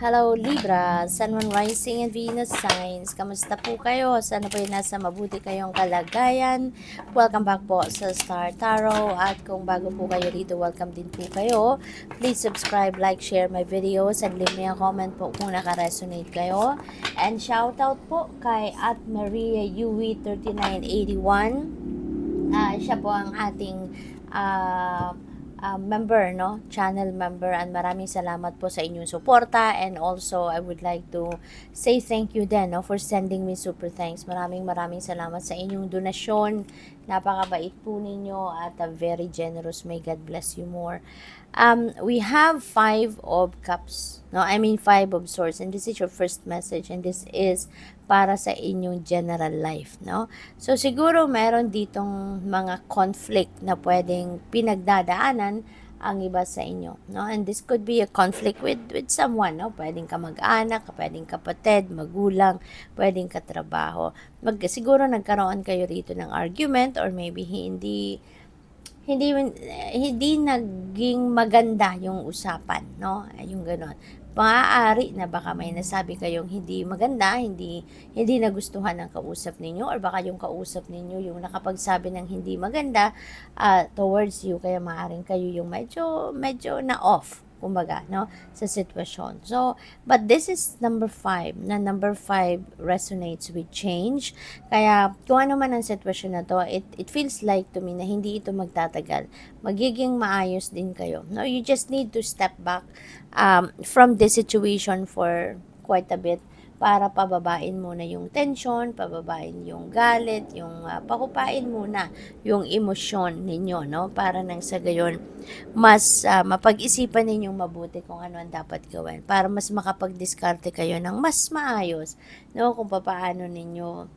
Hello Libra, Sun, Moon, Rising, and Venus signs. Kamusta po kayo? Sana po nasa mabuti kayong kalagayan. Welcome back po sa Star Tarot. At kung bago po kayo rito, welcome din po kayo. Please subscribe, like, share my videos, and leave me a comment po kung naka-resonate kayo. And shout out po kay Maria Yui 3981. Siya po ang ating member, no? Channel member, and maraming salamat po sa inyong suporta, and also I would like to say thank you din, no, for sending me super thanks. Maraming salamat sa inyong donasyon. Napakabait po ninyo at very generous. May God bless you more. We have 5 of cups, no? I mean 5 of swords, and this is your first message, and this is para sa inyong general life, no? So siguro meron ditong mga conflict na pwedeng pinagdadaanan ang iba sa inyo, no? And this could be a conflict with someone, no? Pwedeng kamag-anak, pwedeng kapatid, magulang, pwedeng katrabaho. Siguro nagkaroon kayo rito ng argument, or maybe hindi naging maganda yung usapan, no? Yung gano'n. Maaari na baka may nasabi kayong hindi maganda, hindi nagustuhan ng kausap ninyo, or baka yung kausap ninyo yung nakapagsabi ng hindi maganda towards you, kaya maaaring kayo yung medyo na off, kumbaga, no, sa sitwasyon. So, but this is number 5, na number 5 resonates with change. Kaya, kung ano man ang sitwasyon na to, it feels like to me na hindi ito magtatagal. Magiging maayos din kayo. No, you just need to step back from this situation for quite a bit, para pababain muna yung tension, pababain yung galit, yung pahupain muna yung emosyon ninyo, no? Para nang sa gayon, mas mapag-isipan ninyong mabuti kung ano ang dapat gawin, para mas makapag-diskarte kayo ng mas maayos, no? Kung paano ninyo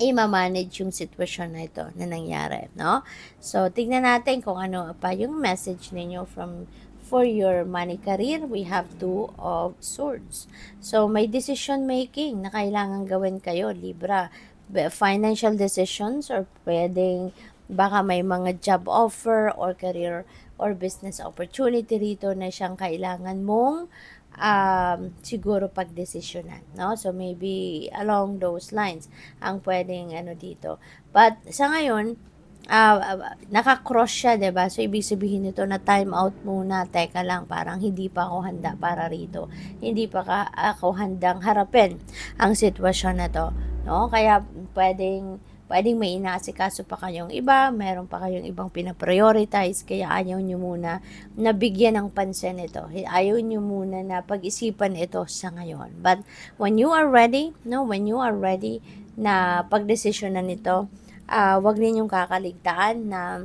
i-manage yung sitwasyon na ito na nangyari, no? So, tignan natin kung ano pa yung message ninyo for your money career. We have 2 of swords. So, may decision making na kailangan gawin kayo, Libra. Financial decisions, or pwedeng baka may mga job offer or career or business opportunity rito na siyang kailangan mong siguro pagdesisyonan, no? So, maybe along those lines ang pwedeng dito. But, sa ngayon, naka-cross siya, 'di ba? So ibig sabihin nito na time out muna, teka lang, parang hindi pa ako handa para rito. Hindi pa ako handang harapin ang sitwasyon na 'to, no? Kaya pwedeng may inaasikaso pa kayong iba, meron pa kayong ibang pina-prioritize, kaya ayaw nyo muna na bigyan ng pansin ito. Ayaw nyo muna na pag-isipan ito sa ngayon. But when you are ready, no, na pagdesisyonan nito, wag ninyong kakaligtaan na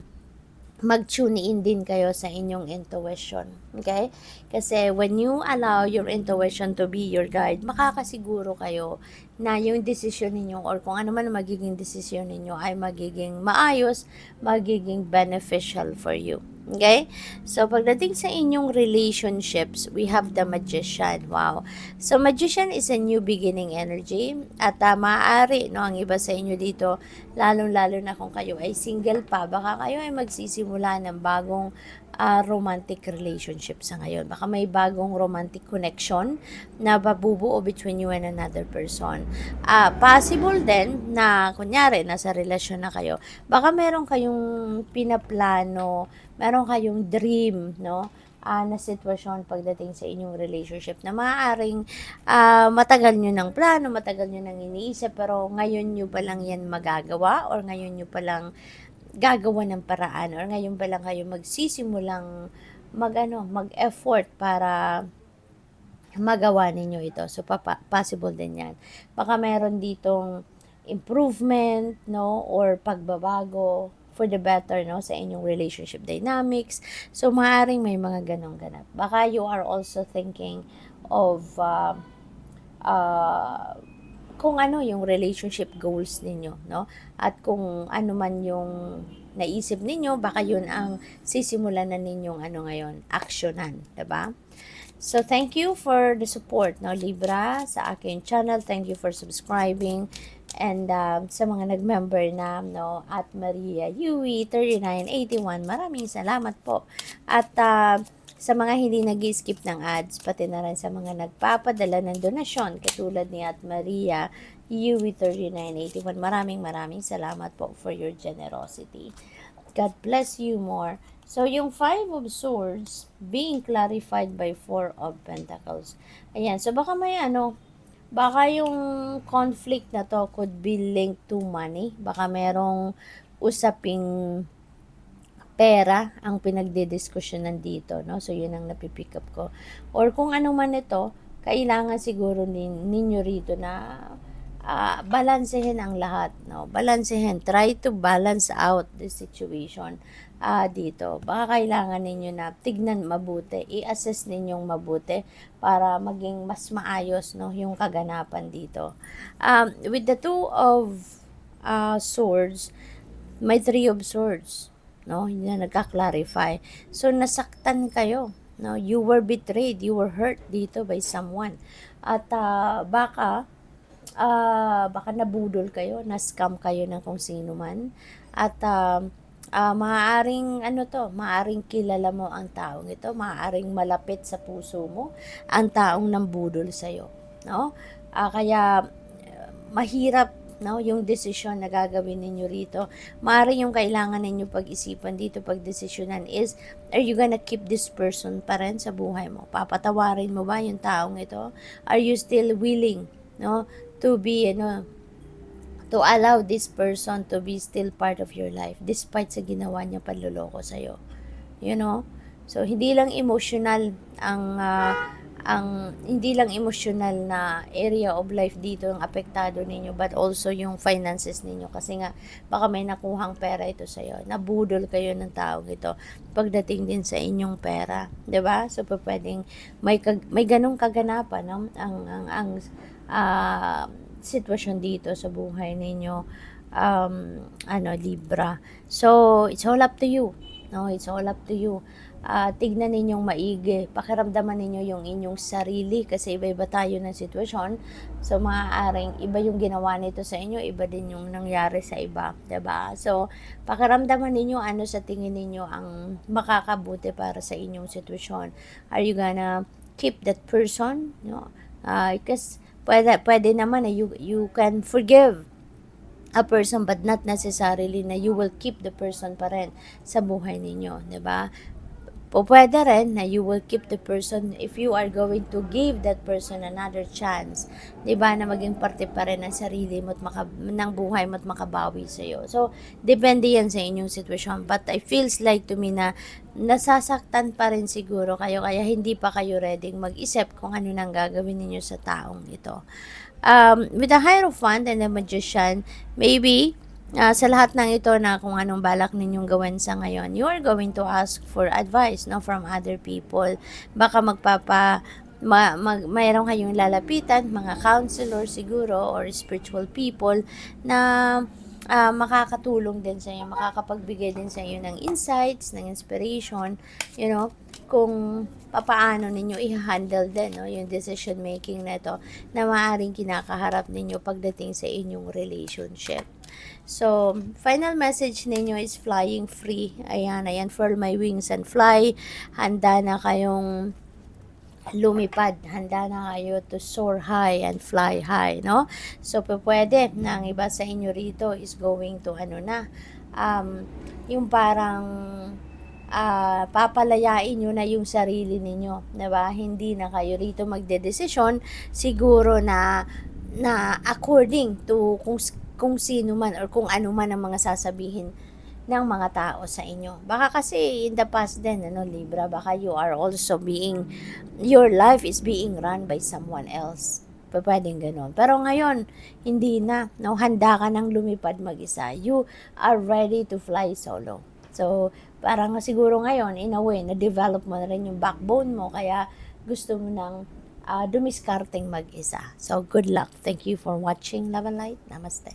mag-tune in din kayo sa inyong intuition. Okay? Kasi when you allow your intuition to be your guide, makakasiguro kayo na yung decision ninyo, or kung ano man magiging decision ninyo, ay magiging maayos, magiging beneficial for you. Okay? So, pagdating sa inyong relationships, we have the Magician. Wow. So, Magician is a new beginning energy. At maaari, no, ang iba sa inyo dito, lalong-lalo na kung kayo ay single pa, baka kayo ay magsisimula ng bagong romantic relationship sa ngayon. Baka may bagong romantic connection na babubuo between you and another person. Possible din na, kunyari, nasa relasyon na kayo, baka meron kayong pinaplano, meron kayong dream, no, na sitwasyon pagdating sa inyong relationship na maaaring matagal nyo ng plano, matagal nyo ng iniisip, pero ngayon nyo pa lang yan magagawa, or ngayon nyo pa lang gagawa ng paraan, or ngayon pa lang kayo magsisimulang mag-effort para magawa ninyo ito. So, possible din yan. Baka meron ditong improvement, no, or pagbabago for the better, no, sa inyong relationship dynamics. So, maaaring may mga ganong ganap. Baka you are also thinking of kung ano yung relationship goals ninyo, no? At kung ano man yung naisip ninyo, baka yun ang sisimulan na ninyong ngayon, aksyonan, 'di ba? So, thank you for the support, no, Libra, sa aking channel. Thank you for subscribing. And sa mga nag-member na, no, Maria Yui 3981, maraming salamat po. At sa mga hindi nag-skip ng ads, pati na rin sa mga nagpapadala ng donasyon, katulad ni At Maria, Yui 3981. Maraming salamat po for your generosity. God bless you more. So, yung 5 of Swords being clarified by 4 of Pentacles. Ayan. So, baka yung conflict na to could be linked to money. Baka merong usaping pera ang pinagdidiskusyonan dito, no? So, yun ang napipick up ko. Or kung ano man ito, kailangan siguro ninyo rito na balansehin ang lahat, no? Balansehin. Try to balance out the situation dito. Baka kailangan ninyo na tignan mabuti, i-assess ninyong mabuti para maging mas maayos, no, yung kaganapan dito. With the 2 of Swords, may 3 of Swords, no? Hindi na nagka-clarify. So, nasaktan kayo, no? You were betrayed, you were hurt dito by someone. At baka nabudol kayo, na-scam kayo ng kung sino man. At maaaring kilala mo ang taong ito, maaaring malapit sa puso mo ang taong nambudol sa'yo, no? Kaya mahirap, no, yung desisyon na gagawin ninyo rito. Maaaring yung kailangan ninyo pag-isipan dito, pag-desisyonan is, are you gonna keep this person pa rin sa buhay mo? Papatawarin mo ba yung taong ito? Are you still willing, no, to be, to allow this person to be still part of your life despite sa ginawa niya panloloko sa'yo? You know? So, hindi lang emotional na area of life dito ang apektado ninyo, but also yung finances ninyo, kasi nga baka may nakuhang pera ito sa iyo, nabudol kayo ng taong ito pagdating din sa inyong pera, 'di ba? So pwedeng may ganung kaganapan, no? ang sitwasyon dito sa buhay ninyo, Libra. So it's all up to you, no? It's all up to you. Tignan ninyong maigi, pakiramdaman ninyo yung inyong sarili, kasi iba-iba tayo ng sitwasyon. So maaaring iba yung ginawa nito sa inyo, iba din yung nangyari sa iba, 'di ba? So pakiramdaman ninyo ano sa tingin ninyo ang makakabuti para sa inyong sitwasyon. Are you gonna keep that person, no? Because pwede naman na you can forgive a person, but not necessarily na you will keep the person pa rin sa buhay ninyo, 'di ba? Pwede rin na you will keep the person if you are going to give that person another chance, 'di ba, na maging parte pa rin ng sarili mo at ng buhay mo at makabawi sa iyo. So depende yan sa inyong sitwasyon, but I feels like to me na nasasaktan pa rin siguro kayo, kaya hindi pa kayo ready mag-isip kung ano nang gagawin ninyo sa taong ito. With the Hierophant and the Magician, maybe sa lahat ng ito na kung anong balak ninyong gawin sa ngayon, you are going to ask for advice, no, from other people. Baka mayroon kayong lalapitan, mga counselor siguro or spiritual people na makakatulong din sa inyo, makakapagbigay din sa inyo ng insights, ng inspiration, kung papaano ninyo i-handle din, no, yung decision making na ito na maaaring kinakaharap ninyo pagdating sa inyong relationship. So, final message ninyo is flying free. Ayan, furl my wings and fly. Handa na kayong lumipad, handa na kayo to soar high and fly high, no? So pwede na ang iba sa inyo rito is going to yung parang papalayain nyo na yung sarili ninyo, diba? Hindi na kayo rito magdedesisyon siguro na according to kung sino man or kung ano man ang mga sasabihin ng mga tao sa inyo. Baka kasi in the past din, Libra, baka you are also your life is being run by someone else. Pwedeng ganun. Pero ngayon, hindi na. No, handa ka nang lumipad mag-isa. You are ready to fly solo. So, parang siguro ngayon, in a way, na-develop mo na rin yung backbone mo, kaya gusto mo nang dumiskarteng mag-isa. So, good luck. Thank you for watching. Love and light. Namaste.